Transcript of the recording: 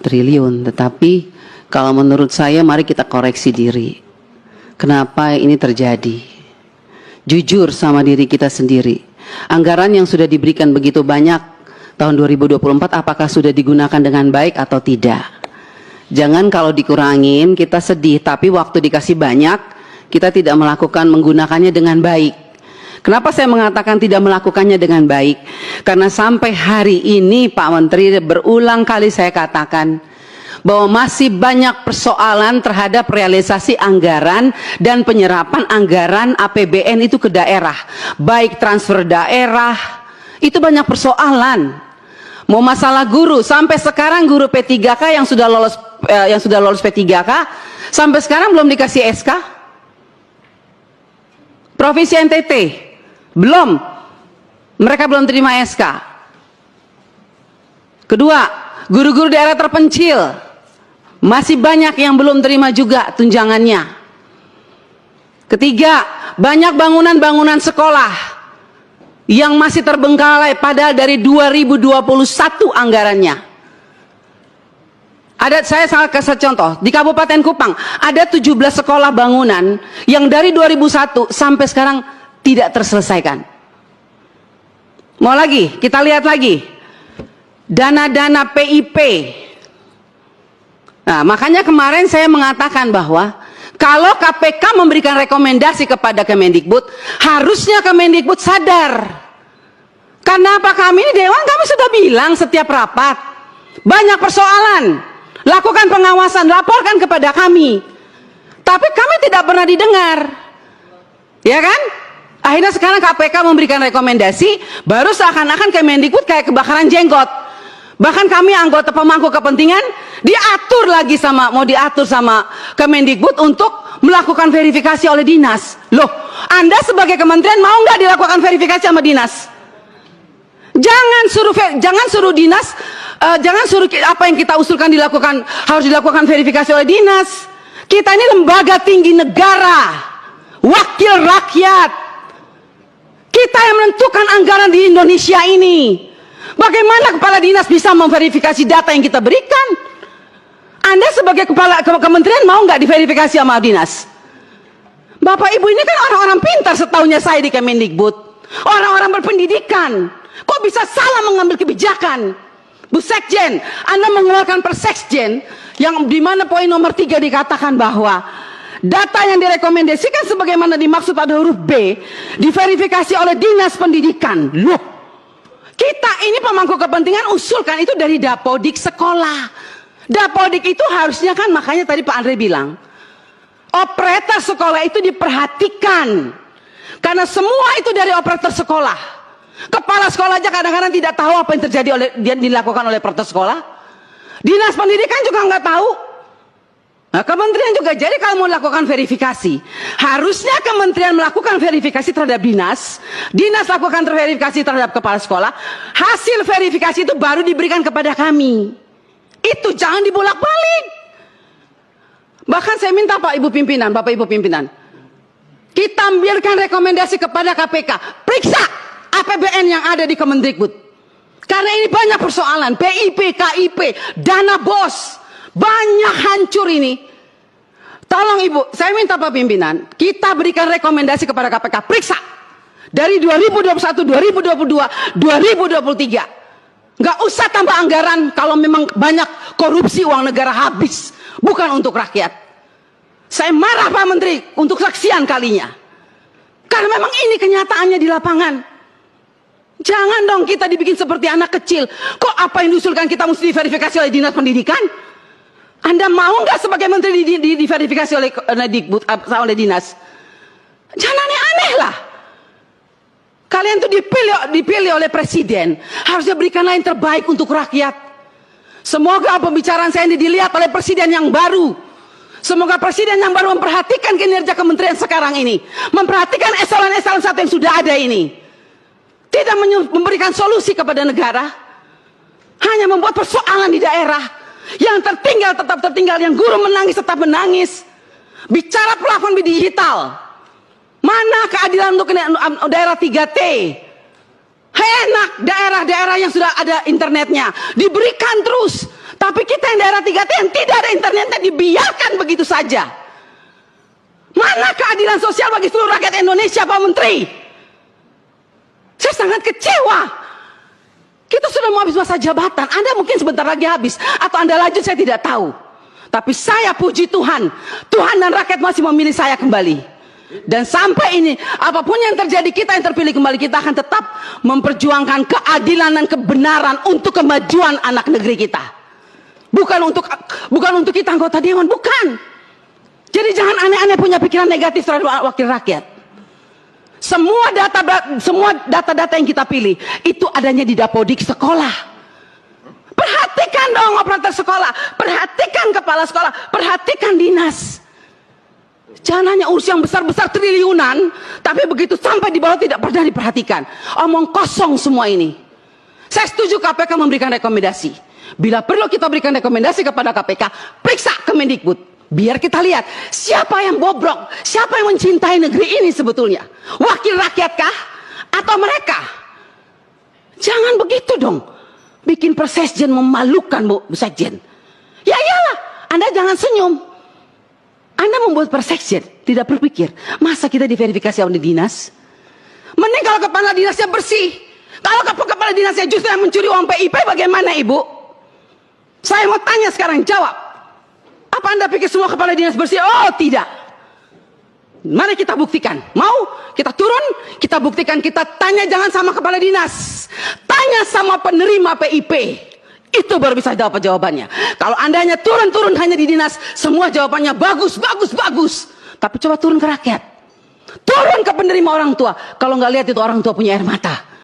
triliun. Tetapi kalau menurut saya mari kita koreksi diri. Kenapa ini terjadi? Jujur sama diri kita sendiri. Anggaran yang sudah diberikan begitu banyak tahun 2024 apakah sudah digunakan dengan baik atau tidak? Jangan kalau dikurangin kita sedih, tapi waktu dikasih banyak kita tidak menggunakannya dengan baik. Kenapa saya mengatakan tidak melakukannya dengan baik? Karena sampai hari ini Pak Menteri berulang kali saya katakan bahwa masih banyak persoalan terhadap realisasi anggaran dan penyerapan anggaran APBN itu ke daerah. Baik transfer daerah, itu banyak persoalan. Mau masalah guru, sampai sekarang guru P3K yang sudah lolos P3K sampai sekarang belum dikasih SK. Provinsi NTT belum, mereka belum terima SK. Kedua, guru-guru daerah terpencil masih banyak yang belum terima juga tunjangannya. Ketiga, banyak bangunan-bangunan sekolah yang masih terbengkalai padahal dari 2021 anggarannya. Saya kasih contoh, di Kabupaten Kupang ada 17 sekolah bangunan yang dari 2001 sampai sekarang tidak terselesaikan. Mau lagi, kita lihat lagi. Dana-dana PIP. Nah, makanya kemarin saya mengatakan bahwa kalau KPK memberikan rekomendasi kepada Kemendikbud, harusnya Kemendikbud sadar. Karena apa, kami ini Dewan, kami sudah bilang setiap rapat, banyak persoalan, lakukan pengawasan, laporkan kepada kami. Tapi kami tidak pernah didengar. Ya kan? Akhirnya sekarang KPK memberikan rekomendasi, baru seakan-akan Kemendikbud kayak kebakaran jenggot. Bahkan kami anggota pemangku kepentingan mau diatur sama Kemendikbud untuk melakukan verifikasi oleh dinas. Loh, Anda sebagai kementerian mau nggak dilakukan verifikasi sama dinas? Jangan suruh dinas, jangan suruh apa yang kita usulkan harus dilakukan verifikasi oleh dinas. Kita ini lembaga tinggi negara, wakil rakyat. Kita yang menentukan anggaran di Indonesia ini. Bagaimana kepala dinas bisa memverifikasi data yang kita berikan? Anda sebagai kepala kementerian mau nggak diverifikasi sama dinas? Bapak Ibu ini kan orang-orang pintar setaunya saya di Kemendikbud. Orang-orang berpendidikan. Kok bisa salah mengambil kebijakan? Bu Sekjen, Anda mengeluarkan Persekjen yang dimana poin nomor 3 dikatakan bahwa data yang direkomendasikan sebagaimana dimaksud pada huruf B diverifikasi oleh Dinas Pendidikan. Loh, kita ini pemangku kepentingan usulkan itu dari Dapodik sekolah. Dapodik itu harusnya kan, makanya tadi Pak Andre bilang, operator sekolah itu diperhatikan. Karena semua itu dari operator sekolah. Kepala sekolah aja kadang-kadang tidak tahu apa yang terjadi dilakukan oleh operator sekolah. Dinas pendidikan juga nggak tahu. Nah, kementerian juga. Jadi kalau mau lakukan verifikasi, harusnya kementerian melakukan verifikasi terhadap dinas, dinas lakukan verifikasi terhadap kepala sekolah, hasil verifikasi itu baru diberikan kepada kami. Itu jangan dibolak-balik. Bahkan saya minta Bapak Ibu pimpinan, kita ambilkan rekomendasi kepada KPK, periksa APBN yang ada di Kemendikbud. Karena ini banyak persoalan, PIP, KIP, dana BOS, banyak hancur ini. Tolong Ibu, saya minta Pak Pimpinan, kita berikan rekomendasi kepada KPK, periksa dari 2021, 2022, 2023. Nggak usah tambah anggaran kalau memang banyak korupsi uang negara habis, bukan untuk rakyat. Saya marah Pak Menteri untuk sekian kalinya. Karena memang ini kenyataannya di lapangan. Jangan dong kita dibikin seperti anak kecil. Kok apa yang diusulkan kita mesti diverifikasi oleh Dinas Pendidikan? Anda mau nggak sebagai menteri diverifikasi oleh dinas? Jangan aneh-aneh lah. Kalian tuh dipilih oleh presiden, harusnya berikanlah yang terbaik untuk rakyat. Semoga pembicaraan saya ini dilihat oleh presiden yang baru. Semoga presiden yang baru memperhatikan kinerja kementerian sekarang ini, memperhatikan eselon-eselon 1 yang sudah ada ini. Tidak memberikan solusi kepada negara, hanya membuat persoalan di daerah. Yang tertinggal tetap tertinggal, yang guru menangis tetap menangis. Bicara plafon digital, mana keadilan untuk daerah 3T? Enak daerah-daerah yang sudah ada internetnya diberikan terus, Tapi kita yang daerah 3T yang tidak ada internetnya dibiarkan begitu saja. Mana keadilan sosial bagi seluruh rakyat Indonesia, Pak Menteri? Saya sangat kecewa. Kita sudah mau habis masa jabatan. Anda mungkin sebentar lagi habis. Atau Anda lanjut, saya tidak tahu. Tapi saya puji Tuhan. Tuhan dan rakyat masih memilih saya kembali. Dan sampai ini, apapun yang terjadi, kita yang terpilih kembali, kita akan tetap memperjuangkan keadilan dan kebenaran untuk kemajuan anak negeri kita. Bukan untuk kita anggota dewan, bukan. Jadi jangan aneh-aneh punya pikiran negatif terhadap wakil rakyat. Semua data-data yang kita pilih itu adanya di Dapodik sekolah. Perhatikan dong operator sekolah, perhatikan kepala sekolah, perhatikan dinas. Jangan hanya urus yang besar-besar triliunan, tapi begitu sampai di bawah tidak pernah diperhatikan. Omong kosong semua ini. Saya setuju KPK memberikan rekomendasi. Bila perlu kita berikan rekomendasi kepada KPK, periksa Kemendikbud. Biar kita lihat siapa yang bobrok, siapa yang mencintai negeri ini sebetulnya. Wakil rakyatkah atau mereka? Jangan begitu dong. Bikin Persekjen memalukan, Bu Sekjen. Ya iyalah, Anda jangan senyum. Anda membuat Persekjen, tidak berpikir, masa kita diverifikasi oleh dinas? Mending kalau kepala dinasnya bersih. Kalau kepala dinasnya justru yang mencuri uang PIP, bagaimana Ibu? Saya mau tanya sekarang, jawab. Apa Anda pikir semua kepala dinas bersih? Oh tidak. Mari kita buktikan. Mau kita turun, kita buktikan, kita tanya jangan sama kepala dinas. Tanya sama penerima PIP. Itu baru bisa dapat jawabannya. Kalau Anda hanya turun-turun hanya di dinas, semua jawabannya bagus, bagus, bagus. Tapi coba turun ke rakyat. Turun ke penerima orang tua. Kalau nggak lihat itu orang tua punya air mata.